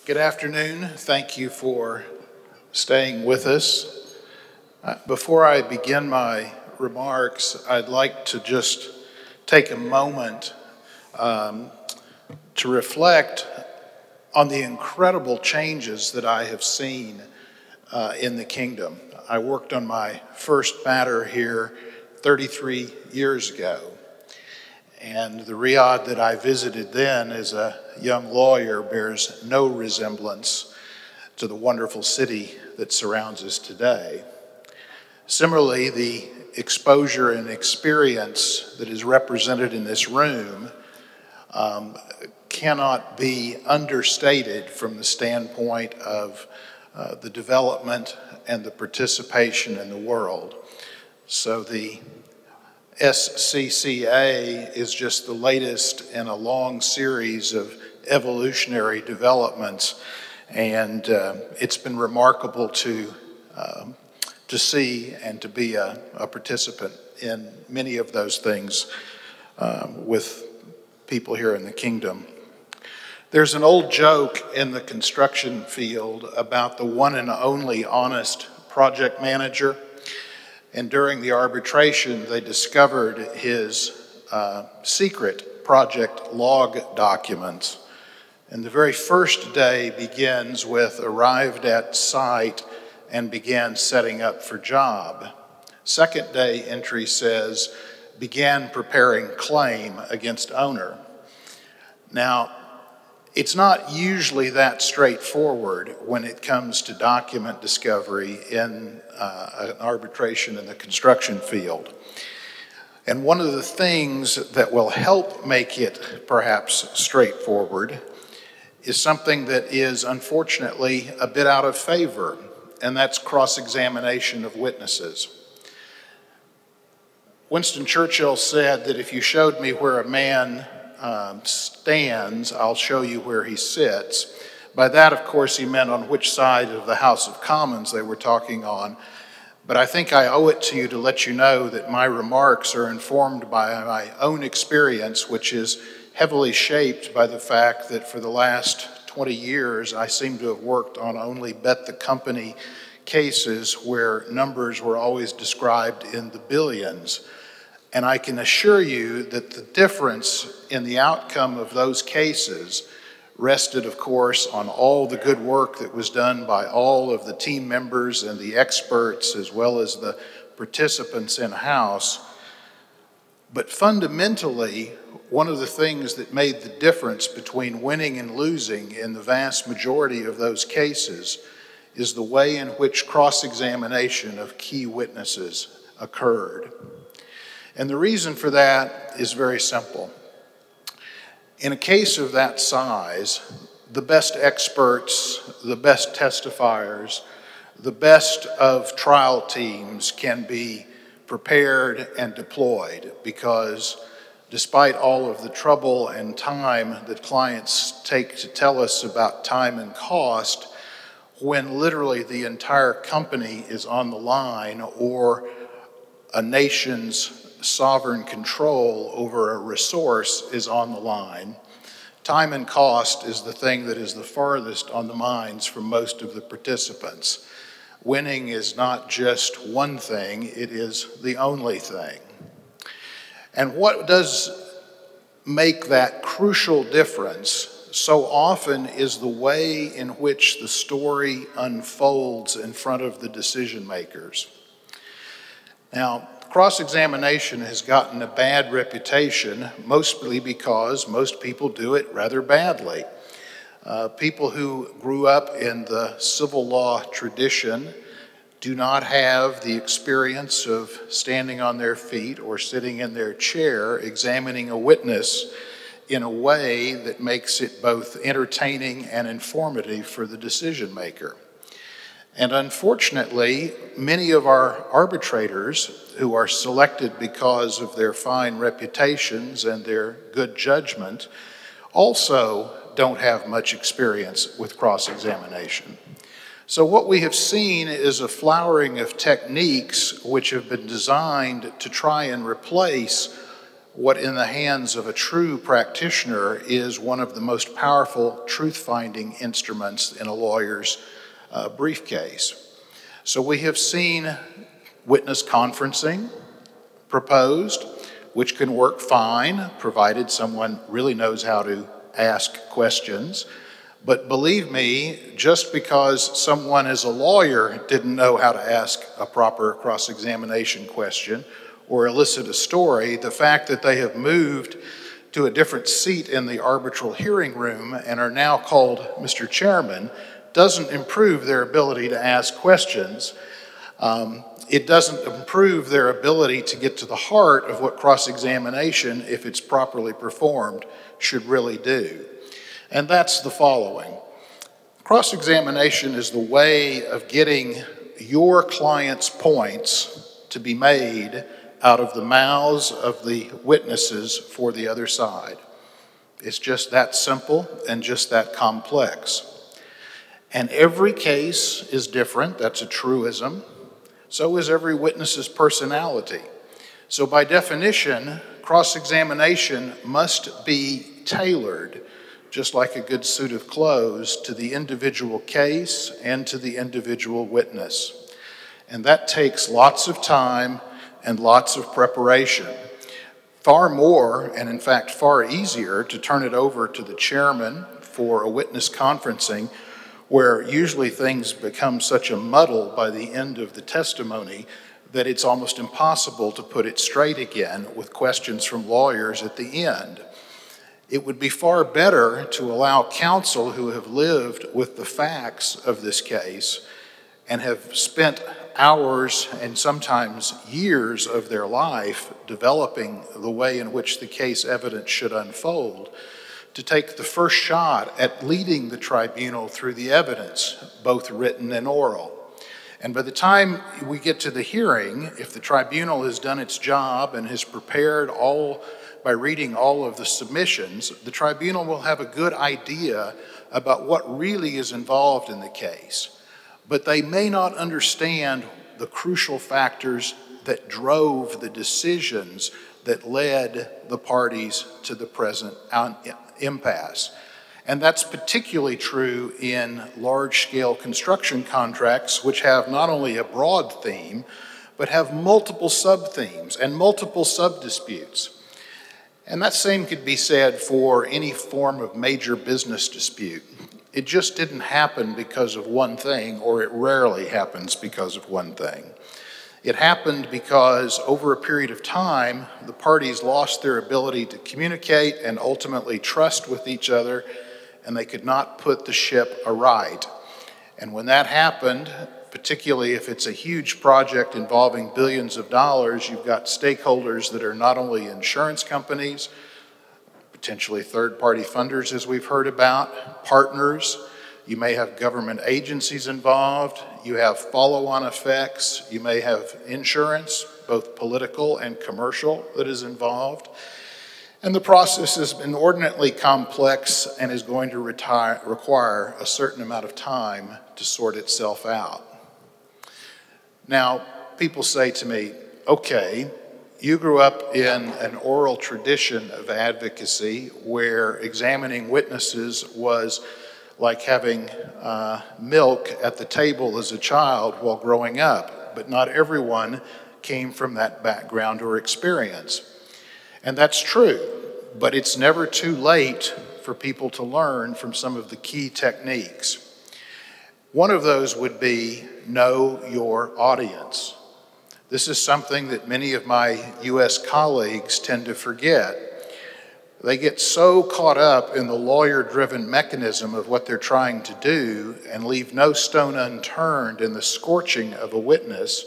Good afternoon. Thank you for staying with us. Before I begin my remarks, I'd like to just take a moment to reflect on the incredible changes that I have seen in the kingdom. I worked on my first matter here 33 years ago. And the Riyadh that I visited then as a young lawyer bears no resemblance to the wonderful city that surrounds us today. Similarly, the exposure and experience that is represented in this room cannot be understated from the standpoint of the development and the participation in the world. So the SCCA is just the latest in a long series of evolutionary developments, and it's been remarkable to see and to be a participant in many of those things with people here in the kingdom. There's an old joke in the construction field about the one and only honest project manager. And during the arbitration, they discovered his secret project log documents. And the very first day begins with arrived at site and began setting up for job. Second day entry says, began preparing claim against owner. Now, it's not usually that straightforward when it comes to document discovery in an arbitration in the construction field. And one of the things that will help make it perhaps straightforward is something that is unfortunately a bit out of favor, and that's cross-examination of witnesses. Winston Churchill said that if you showed me where a man stands, I'll show you where he sits. By that, of course, he meant on which side of the House of Commons they were talking on. But I think I owe it to you to let you know that my remarks are informed by my own experience, which is heavily shaped by the fact that for the last 20 years, I seem to have worked on only bet the company cases where numbers were always described in the billions. And I can assure you that the difference in the outcome of those cases rested, of course, on all the good work that was done by all of the team members and the experts, as well as the participants in-house. But fundamentally, one of the things that made the difference between winning and losing in the vast majority of those cases is the way in which cross-examination of key witnesses occurred. And the reason for that is very simple. In a case of that size, the best experts, the best testifiers, the best of trial teams can be prepared and deployed because despite all of the trouble and time that clients take to tell us about time and cost, when literally the entire company is on the line or a nation's sovereign control over a resource is on the line, time and cost is the thing that is the farthest on the minds for most of the participants. Winning is not just one thing, it is the only thing. And what does make that crucial difference so often is the way in which the story unfolds in front of the decision makers. Now, cross-examination has gotten a bad reputation, mostly because most people do it rather badly. People who grew up in the civil law tradition do not have the experience of standing on their feet or sitting in their chair examining a witness in a way that makes it both entertaining and informative for the decision maker. And unfortunately, many of our arbitrators who are selected because of their fine reputations and their good judgment also don't have much experience with cross-examination. So what we have seen is a flowering of techniques which have been designed to try and replace what in the hands of a true practitioner is one of the most powerful truth-finding instruments in a lawyer's briefcase. So we have seen witness conferencing proposed, which can work fine, provided someone really knows how to ask questions. But believe me, just because someone as a lawyer didn't know how to ask a proper cross-examination question or elicit a story, the fact that they have moved to a different seat in the arbitral hearing room and are now called Mr. Chairman doesn't improve their ability to ask questions. It doesn't improve their ability to get to the heart of what cross-examination, if it's properly performed, should really do. And that's the following. Cross-examination is the way of getting your client's points to be made out of the mouths of the witnesses for the other side. It's just that simple and just that complex. And every case is different, that's a truism. So is every witness's personality. So by definition, cross-examination must be tailored, just like a good suit of clothes, to the individual case and to the individual witness. And that takes lots of time and lots of preparation. Far more, and in fact far easier, to turn it over to the chairman for a witness conferencing, where usually things become such a muddle by the end of the testimony that it's almost impossible to put it straight again with questions from lawyers at the end. It would be far better to allow counsel who have lived with the facts of this case and have spent hours and sometimes years of their life developing the way in which the case evidence should unfold, to take the first shot at leading the tribunal through the evidence, both written and oral. And by the time we get to the hearing, if the tribunal has done its job and has prepared all by reading all of the submissions, the tribunal will have a good idea about what really is involved in the case. But they may not understand the crucial factors that drove the decisions that led the parties to the present impasse. And that's particularly true in large-scale construction contracts, which have not only a broad theme, but have multiple sub-themes and multiple sub-disputes. And that same could be said for any form of major business dispute. It just didn't happen because of one thing, or it rarely happens because of one thing. It happened because over a period of time, the parties lost their ability to communicate and ultimately trust with each other, and they could not put the ship aright. And when that happened, particularly if it's a huge project involving billions of dollars, you've got stakeholders that are not only insurance companies, potentially third-party funders, as we've heard about, partners. You may have government agencies involved. You have follow-on effects. You may have insurance, both political and commercial, that is involved. And the process is inordinately complex and is going to require a certain amount of time to sort itself out. Now, people say to me, okay, you grew up in an oral tradition of advocacy where examining witnesses was like having milk at the table as a child while growing up, but not everyone came from that background or experience. And that's true, but it's never too late for people to learn from some of the key techniques. One of those would be know your audience. This is something that many of my U.S. colleagues tend to forget. They get so caught up in the lawyer-driven mechanism of what they're trying to do and leave no stone unturned in the scorching of a witness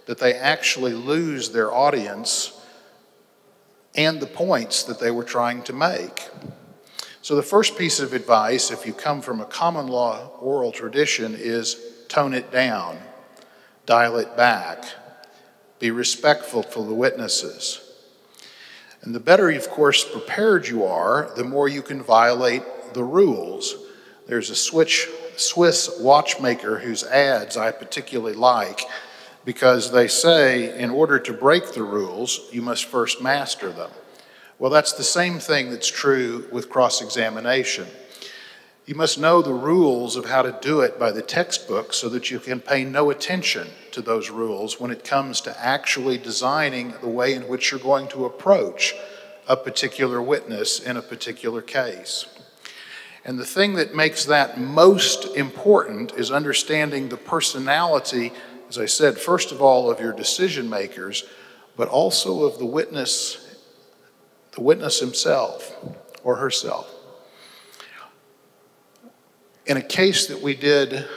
that they actually lose their audience and the points that they were trying to make. So the first piece of advice, if you come from a common law oral tradition, is tone it down, dial it back, be respectful for the witnesses. And the better, of course, prepared you are, the more you can violate the rules. There's a Swiss watchmaker whose ads I particularly like because they say in order to break the rules, you must first master them. Well, that's the same thing that's true with cross-examination. You must know the rules of how to do it by the textbook so that you can pay no attention to those rules when it comes to actually designing the way in which you're going to approach a particular witness in a particular case. And the thing that makes that most important is understanding the personality, as I said, first of all, of your decision makers, but also of the witness himself or herself. In a case that we did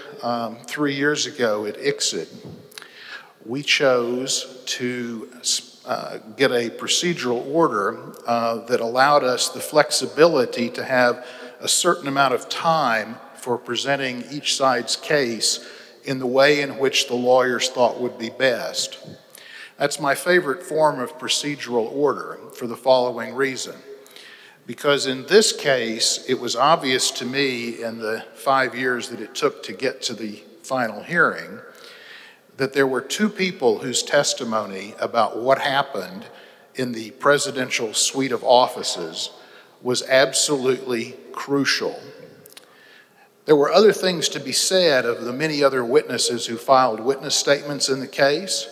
3 years ago at ICSID, we chose to get a procedural order that allowed us the flexibility to have a certain amount of time for presenting each side's case in the way in which the lawyers thought would be best. That's my favorite form of procedural order for the following reason. Because in this case, it was obvious to me in the 5 years that it took to get to the final hearing that there were two people whose testimony about what happened in the presidential suite of offices was absolutely crucial. There were other things to be said of the many other witnesses who filed witness statements in the case,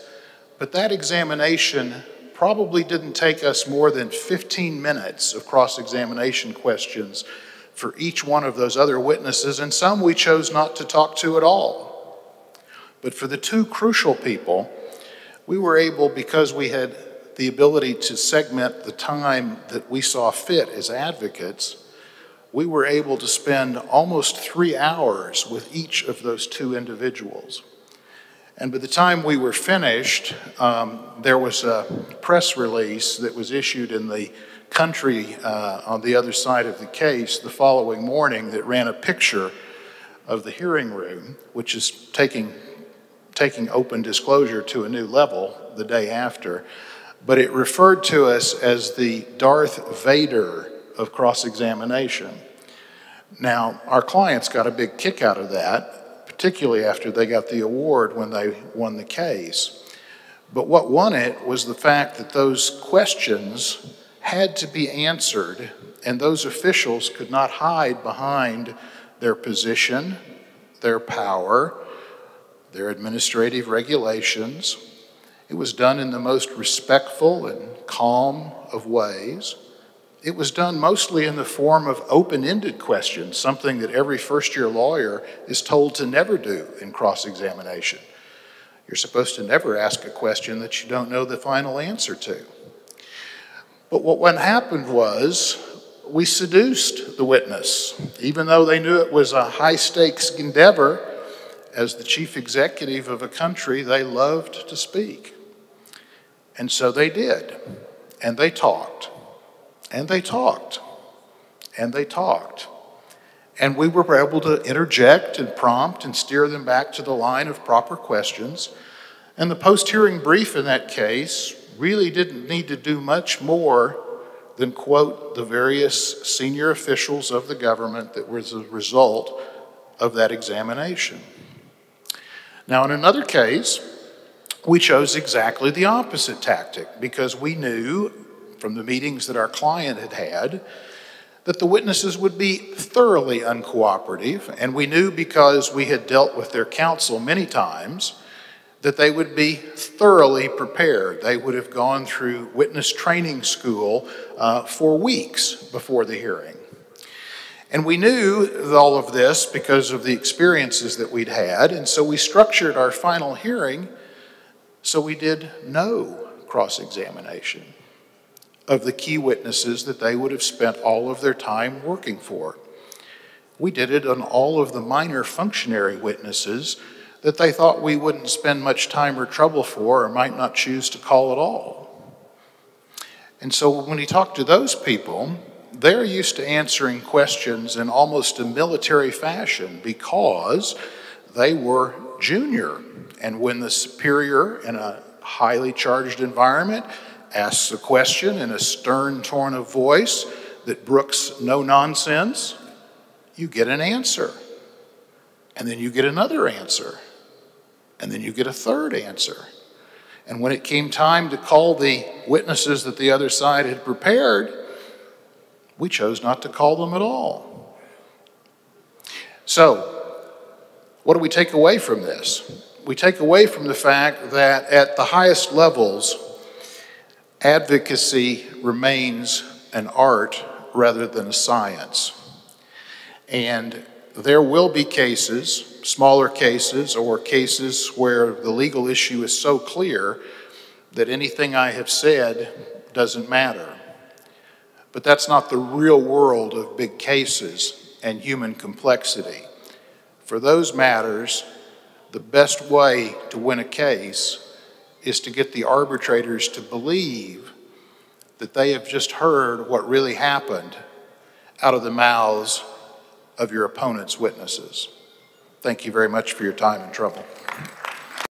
but that examination probably didn't take us more than 15 minutes of cross-examination questions for each one of those other witnesses, and some we chose not to talk to at all. But for the two crucial people, we were able, because we had the ability to segment the time that we saw fit as advocates, we were able to spend almost 3 hours with each of those two individuals. And by the time we were finished, there was a press release that was issued in the country on the other side of the case the following morning that ran a picture of the hearing room, which is taking open disclosure to a new level the day after. But it referred to us as the Darth Vader of cross-examination. Now, our clients got a big kick out of that, particularly after they got the award when they won the case. But what won it was the fact that those questions had to be answered, and those officials could not hide behind their position, their power, their administrative regulations. It was done in the most respectful and calm of ways. It was done mostly in the form of open-ended questions, something that every first-year lawyer is told to never do in cross-examination. You're supposed to never ask a question that you don't know the final answer to. But what happened was we seduced the witness. Even though they knew it was a high-stakes endeavor, as the chief executive of a country, they loved to speak. And so they did, and they talked. And they talked, and they talked. And we were able to interject and prompt and steer them back to the line of proper questions. And the post-hearing brief in that case really didn't need to do much more than quote the various senior officials of the government that was a result of that examination. Now, in another case, we chose exactly the opposite tactic because we knew from the meetings that our client had had, that the witnesses would be thoroughly uncooperative, and we knew because we had dealt with their counsel many times that they would be thoroughly prepared. They would have gone through witness training school for weeks before the hearing. And we knew all of this because of the experiences that we'd had, and so we structured our final hearing so we did no cross-examination of the key witnesses that they would have spent all of their time working for. We did it on all of the minor functionary witnesses that they thought we wouldn't spend much time or trouble for or might not choose to call at all. And so when we talk to those people, they're used to answering questions in almost a military fashion because they were junior. And when the superior in a highly charged environment asks a question in a stern tone of voice that brooks no nonsense, you get an answer. And then you get another answer. And then you get a third answer. And when it came time to call the witnesses that the other side had prepared, we chose not to call them at all. So, what do we take away from this? We take away from the fact that at the highest levels, advocacy remains an art rather than a science. And there will be cases, smaller cases, or cases where the legal issue is so clear that anything I have said doesn't matter. But that's not the real world of big cases and human complexity. For those matters, the best way to win a case is to get the arbitrators to believe that they have just heard what really happened out of the mouths of your opponent's witnesses. Thank you very much for your time and trouble.